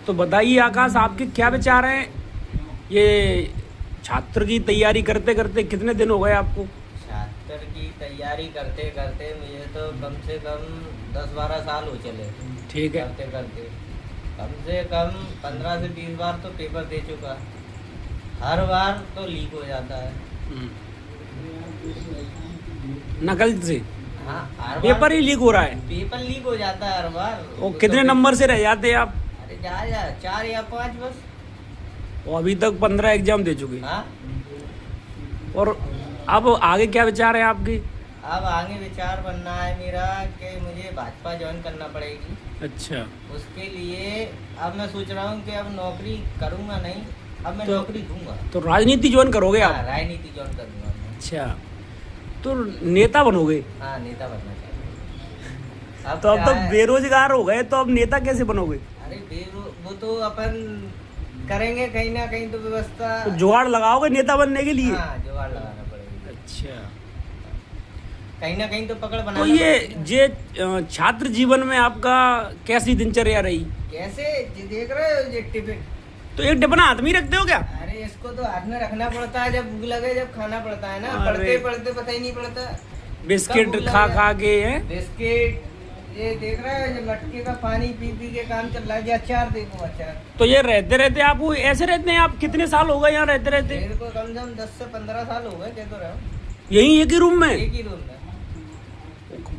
तो बताइए आकाश, आपके क्या विचार हैं? ये छात्र की तैयारी करते करते कितने दिन हो गए आपको? छात्र की तैयारी करते करते मुझे तो कम से कम 10-12 साल हो चले। ठीक है। करते करते कम से कम 15 से 20 बार तो पेपर दे चुका। हर बार तो लीक हो जाता है। नकल से हाँ, हर बार पेपर ही लीक हो रहा है। पेपर लीक हो जाता है हर बार। और कितने नंबर से रह जाते हैं आप? अरे जा 4 या 5 बस। और अभी तक 15 एग्जाम दे चुके हैं। हाँ, और अब आगे क्या विचार है आपके? अब आगे विचार बनना है मेरा कि मुझे भाजपा ज्वाइन करना पड़ेगी। अच्छा। उसके लिए अब मैं सोच रहा हूँ कि अब नौकरी करूँगा नहीं, अब मैं तो- नौकरी दूंगा। तो राजनीति ज्वाइन करोगे हाँ, आप? राजनीति ज्वाइन करूँगा मैं। अच्छा, तो नेता बनोगे? हाँ, नेता बनना चाहिए। तो अब क्या तो है? बेरोजगार हो गए, तो अब नेता कैसे बनोगे? अरे वो तो अपन करेंगे कहीं ना कहीं तो व्यवस्था। तो जुगाड़ लगाओगे नेता बनने के लिए? हाँ, जुगाड़ लगाना पड़ेगा। अच्छा। कहीं ना कहीं तो पकड़ बनाना तो ये पड़ेगी। छात्र जीवन में आपका कैसी दिनचर्या रही? कैसे ये देख रहे हो ये टिफिन? तो एक टिफिन हाथ में ही रखते हो क्या? अरे इसको तो हाथ में रखना पड़ता है, जब भूख लगे जब खाना पड़ता है ना। अरे। पढ़ते पढ़ते पता ही नहीं पड़ता। बिस्किट कब भूख खा लगे? खा के हैं? बिस्किट, ये देख रहे हो ये मटके का पानी पी पी के काम चल रहा है। ये अचार देखो, अचार। तो ये रहते रहते आप वो ऐसे रहते हैं? आप कितने साल हो गए यहाँ रहते रहते? मेरे को कम से कम 10 से 15 साल हो गए, कह तो रहा हूँ। यही एक ही रूम में? एक ही रूम में।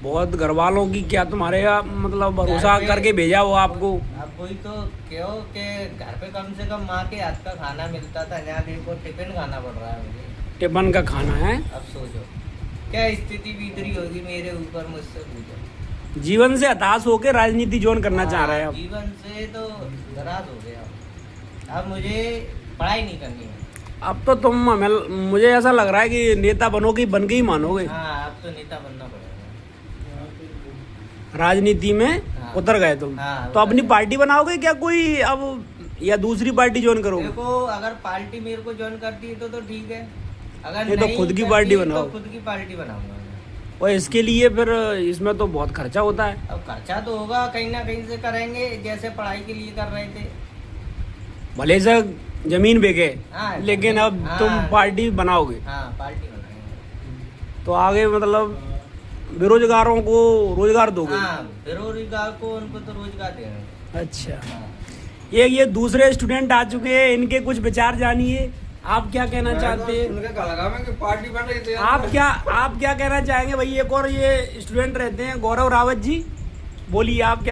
बहुत घर वालों की क्या तुम्हारे यहाँ मतलब भरोसा घर पे- करके भेजा हो आपको? अब वही तो क्यों कि घर पे कम से कम माँ के हाथ का खाना मिलता था, यहाँ देखो टिफिन खाना पड़ रहा है मुझे। टिफिन का खाना है? अब सोचो क्या स्थिति बीतरी होगी मेरे ऊपर, मुझसे पूछो। जीवन से हताश होकर राजनीति ज्वाइन करना चाह रहे हैं आप? जीवन से तो नाराज हो गया। अब मुझे पढ़ाई नहीं करनी है। अब तो तुम मुझे ऐसा लग रहा है कि नेता बनोगे, बन के ही मानोगे। हाँ, अब तो नेता बनना पड़ेगा। राजनीति में हाँ। उतर गए तुम। हाँ, तो उतर अपनी गए। पार्टी बनाओगे क्या कोई अब, या दूसरी पार्टी ज्वाइन करोगे? देखो, अगर पार्टी मेरे को ज्वाइन करती है तो ठीक है। अगर ये तो नहीं खुद की करती पार्टी तो बनाओ। खुद की पार्टी बनाऊंगा मैं। और इसके लिए फिर इसमें तो बहुत खर्चा होता है। अब खर्चा तो होगा, कहीं ना कहीं से करेंगे, जैसे पढ़ाई के लिए कर रहे थे। भले से जमीन बेचे, हाँ, लेकिन अब हाँ, तुम पार्टी बनाओगे। हाँ, पार्टी बनाएंगे। तो आगे मतलब बेरोजगारों को रोजगार दोगे? हाँ, बेरोजगार को उनको तो रोजगार देंगे। अच्छा। हाँ। ये दूसरे स्टूडेंट आ चुके हैं, इनके कुछ विचार जानिए। आप क्या कहना चाहते हैं? पार्टी बन रही थी। आप क्या कहना चाहेंगे भाई? एक और ये स्टूडेंट रहते हैं, गौरव रावत जी, बोलिए आप क्या